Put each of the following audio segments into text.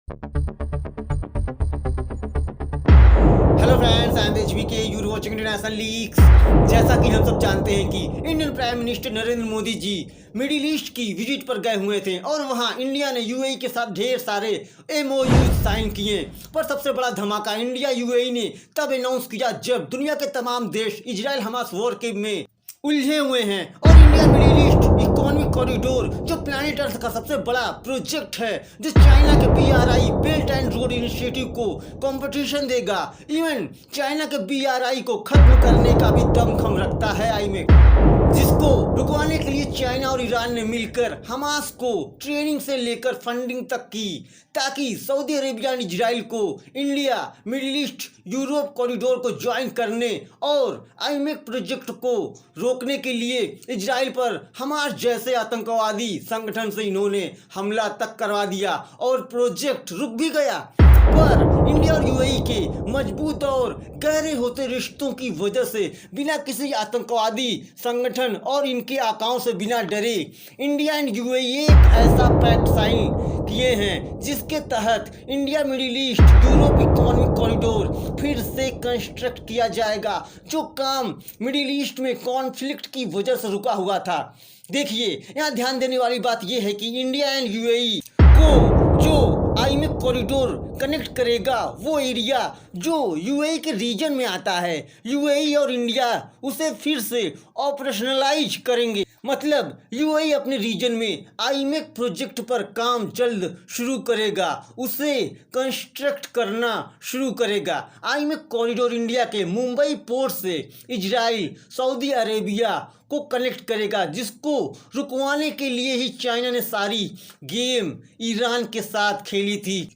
Hello friends, I am HBK, you watching international leaks. जैसा कि हम सब जानते हैं कि Indian prime minister Narendra Modi ji middle east की विजिट पर गए हुए थे और वहां इंडिया ने यूएई के साथ ढेर सारे एमओयू साइन किए। पर सबसे बड़ा धमाका इंडिया यूएई ने तब अनाउंस किया जब दुनिया के तमाम देश इजराइल हमास वॉर के में उलझे हुए हैं और India Middle east economic corridor जो प्लैनेट अर्थ का सबसे बड़ा प्रोजेक्ट है, जो चाइना के BRI belt and road initiative को कंपटीशन देगा। इवन चाइना के बीआरआई को खत्म करने का भी दमखम रखता है आईमेक, जिसको रुकवाने के लिए चाइना और ईरान ने मिलकर हमास को ट्रेनिंग से लेकर फंडिंग तक की, ताकि सऊदी अरेबिया और इजराइल को India Middle east Europe corridor को ज्वाइन करने और आईमेक प्रोजेक्ट को रोकने के लिए इजराइल पर हमास जैसे आतंकवादी संगठन से इन्होंने हमला तक करवा दिया और प्रोजेक्ट रुक भी गया। पर इंडिया और यूएई के मजबूत और गहरे होते रिश्तों की वजह से बिना किसी आतंकवादी संगठन और इनके आकाओं से बिना डरे इंडिया एंड यूएई एक ऐसा पैक्ट साइन किए हैं जिसके तहत India Middle east Europe economic corridor फिर से कंस्ट्रक्ट किया जाएगा, जो काम मिडिल ईस्ट में कॉन्फ्लिक्ट की वजह से रुका हुआ था। देखिए, यहाँ ध्यान देने वाली बात यह है कि इंडिया एंड यूएई को जो आईमेक कॉरिडोर कनेक्ट करेगा वो एरिया जो यूएई के रीजन में आता है, यूएई और इंडिया उसे फिर से ऑपरेशनलाइज करेंगे। मतलब यूएई अपने रीजन में आईमेक प्रोजेक्ट पर काम जल्द शुरू करेगा, उसे कंस्ट्रक्ट करना शुरू करेगा। आईमेक कॉरिडोर इंडिया के मुंबई पोर्ट से इजराइल सऊदी अरेबिया को कनेक्ट करेगा, जिसको रुकवाने के लिए ही चाइना ने सारी गेम ईरान के साथ खेली थी।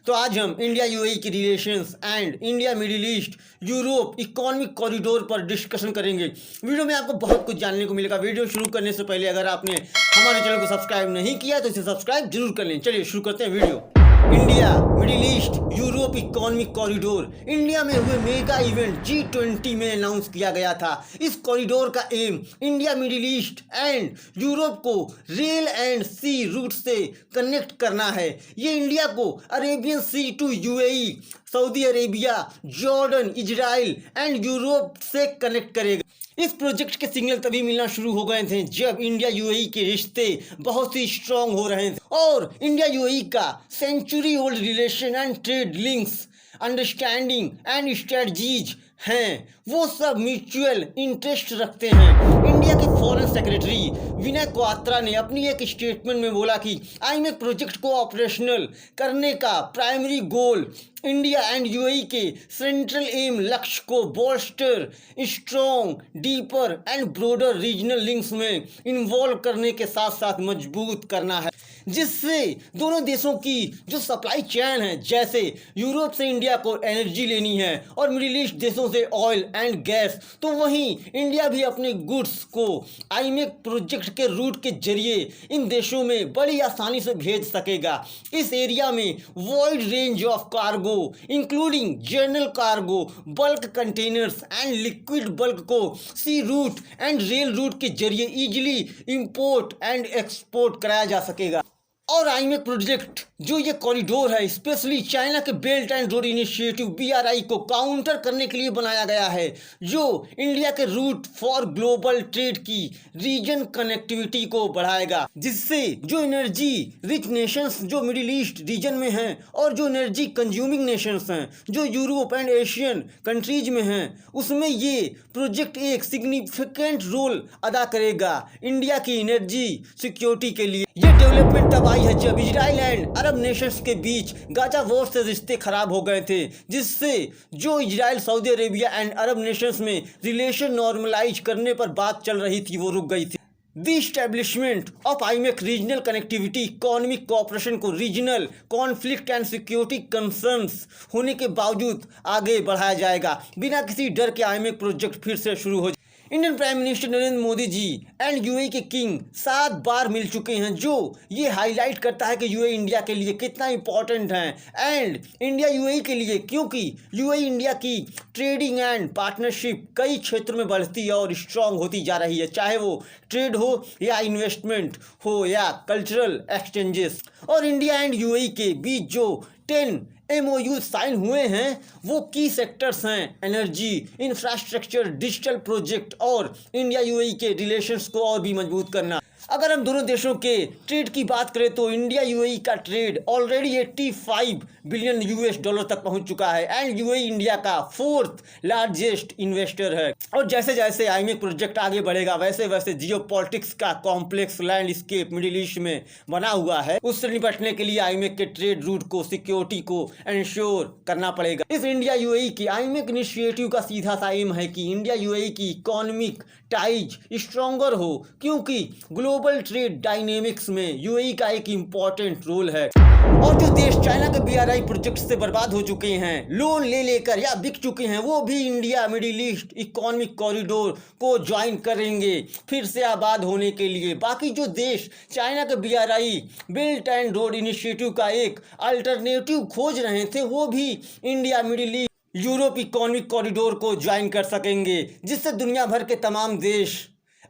तो आज हम इंडिया यूएई के relations and India Middle east Europe economic corridor पर डिस्कशन करेंगे। वीडियो में आपको बहुत कुछ जानने को मिलेगा। वीडियो शुरू करने से पहले अगर आपने हमारे चैनल को सब्सक्राइब नहीं किया तो इसे सब्सक्राइब जरूर कर लें। चलिए शुरू करते हैं video. India Middle east Europe economic corridor India में हुए मेगा इवेंट G20 में अनाउंस किया गया था। इस कॉरिडोर का aim India Middle East and Europe को रेल एंड सी रूट से कनेक्ट करना है। ये इंडिया को Arabian Sea to UAE, Saudi Arabia, Jordan, Israel and Europe से कनेक्ट करेगा। इस प्रोजेक्ट के सिग्नल तभी मिलना शुरू हो गए थे जब इंडिया यूएई के रिश्ते बहुत ही स्ट्रांग हो रहे थे और इंडिया यूएई का century old relation and trade links, understanding and strategies हैं, वो सब म्यूचुअल इंटरेस्ट रखते हैं। इंडिया के फॉरेन सेक्रेटरी विनय क्वात्रा ने अपनी एक स्टेटमेंट में बोला कि आईमेक प्रोजेक्ट को ऑपरेशनल करने का primary goal India and UAE के सेंट्रल एम लक्ष्य को bolster, strong, deeper and broader regional links में इन्वॉल्व करने के साथ साथ मजबूत करना है, जिससे दोनों देशों की जो सप्लाई चेन है, जैसे यूरोप से इंडिया को एनर्जी लेनी है और मिडिल ईस्ट देशों से ऑयल एंड गैस, तो वहीं इंडिया भी अपने गुड्स को आईमेक प्रोजेक्ट के रूट के जरिए इन देशों में बड़ी आसानी से भेज सकेगा। इस एरिया में wide range of cargo including general cargo, bulk containers and liquid bulk को सी रूट एंड रेल रूट के जरिए इजीली इंपोर्ट एंड एक्सपोर्ट कराया जा सकेगा। और आईमेक प्रोजेक्ट जो ये कॉरिडोर है स्पेशली चाइना के belt and road initiative BRI को काउंटर करने के लिए बनाया गया है, जो इंडिया के रूट फॉर ग्लोबल ट्रेड की रीजन कनेक्टिविटी को बढ़ाएगा, जिससे जो एनर्जी रिच नेशंस जो मिडिल ईस्ट रीजन में हैं और जो एनर्जी कंज्यूमिंग नेशंस हैं जो यूरोप एंड एशियन कंट्रीज में हैं, उसमें ये प्रोजेक्ट एक सिग्निफिकेंट रोल अदा करेगा इंडिया की एनर्जी सिक्योरिटी के लिए। ये डेवलपमेंट तब आई है जब इजराइल एंड अरब नेशंस के बीच गाजा वॉर से रिश्ते खराब हो गए थे, जिससे जो Israel Saudi Arabia and Arab Nations में रिलेशन नॉर्मलाइज करने पर बात चल रही थी वो रुक गई थी। The establishment of IMEC regional connectivity economic cooperation को regional conflict and security concerns होने के बावजूद आगे बढ़ाया जाएगा। बिना किसी डर के आईमेक प्रोजेक्ट फिर से शुरू हो। Indian prime minister Narendra Modi ji and UAE के किंग 7 बार मिल चुके हैं, जो ये हाईलाइट करता है कि यूएई इंडिया के लिए कितना इंपॉर्टेंट है एंड इंडिया यूएई के लिए, क्योंकि यूएई इंडिया की ट्रेडिंग एंड पार्टनरशिप कई क्षेत्रों में बढ़ती और स्ट्रांग होती जा रही है, चाहे वो ट्रेड हो या इन्वेस्टमेंट हो या कल्चरल एक्सचेंजेस। और इंडिया एंड यूएई के बीच जो 10 MOU साइन हुए हैं वो की सेक्टर्स हैं एनर्जी, इंफ्रास्ट्रक्चर, डिजिटल प्रोजेक्ट और इंडिया यूएई के रिलेशंस को और भी मजबूत करना। अगर हम दोनों देशों के ट्रेड की बात करें तो इंडिया यूएई का trade already 85 billion US dollar तक पहुंच चुका है एंड यूएई इंडिया का 4th लार्जेस्ट इन्वेस्टर है। और जैसे जैसे आईएमएफ प्रोजेक्ट आगे बढ़ेगा वैसे वैसे जियोपॉलिटिक्स का कॉम्प्लेक्स लैंडस्केप मिडिल ईस्ट में बना हुआ है, उससे निपटने के लिए आईएमएफ के ट्रेड रूट को, सिक्योरिटी को इंश्योर करना पड़ेगा। इस इंडिया यूएई की आईएमएफ इनिशिएटिव का सीधा सा एम है कि इंडिया यूएई की इकोनॉमिक टाइज स्ट्रॉन्गर हो, क्योंकि ग्लोबल ट्रेड डायनेमिक्स में यूएई का एक इम्पॉर्टेंट रोल है। और जो देश चाइना के BRI प्रोजेक्ट से बर्बाद हो चुके हैं, लोन ले लेकर या बिक चुके हैं, वो भी India Middle east economic corridor को ज्वाइन करेंगे फिर से आबाद होने के लिए। बाकी जो देश चाइना के BRI built and road initiative का एक अल्टरनेटिव खोज रहे थे, वो भी India Middle east Europe economic corridor को ज्वाइन कर सकेंगे, जिससे दुनिया भर के तमाम देश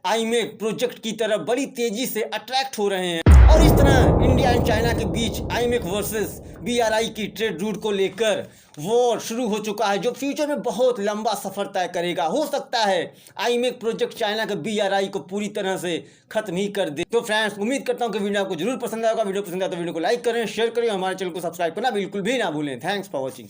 आईएमएफ प्रोजेक्ट की तरफ बड़ी तेजी से अट्रैक्ट हो रहे हैं। और इस तरह इंडिया एंड चाइना के बीच आईएमएफ वर्सेस BRI की ट्रेड रूट को लेकर वॉर शुरू हो चुका है, जो फ्यूचर में बहुत लंबा सफर तय करेगा। हो सकता है आईएमएफ प्रोजेक्ट चाइना के BRI को पूरी तरह से खत्म ही कर दे। तो फ्रेंड्स, उम्मीद करता हूं कि वीडियो आपको जरूर पसंद आएगा। वीडियो पसंद आया तो वीडियो को लाइक करें, शेयर करें, हमारे चैनल को सब्सक्राइब करना बिल्कुल भी ना भूलें। Thanks for watching.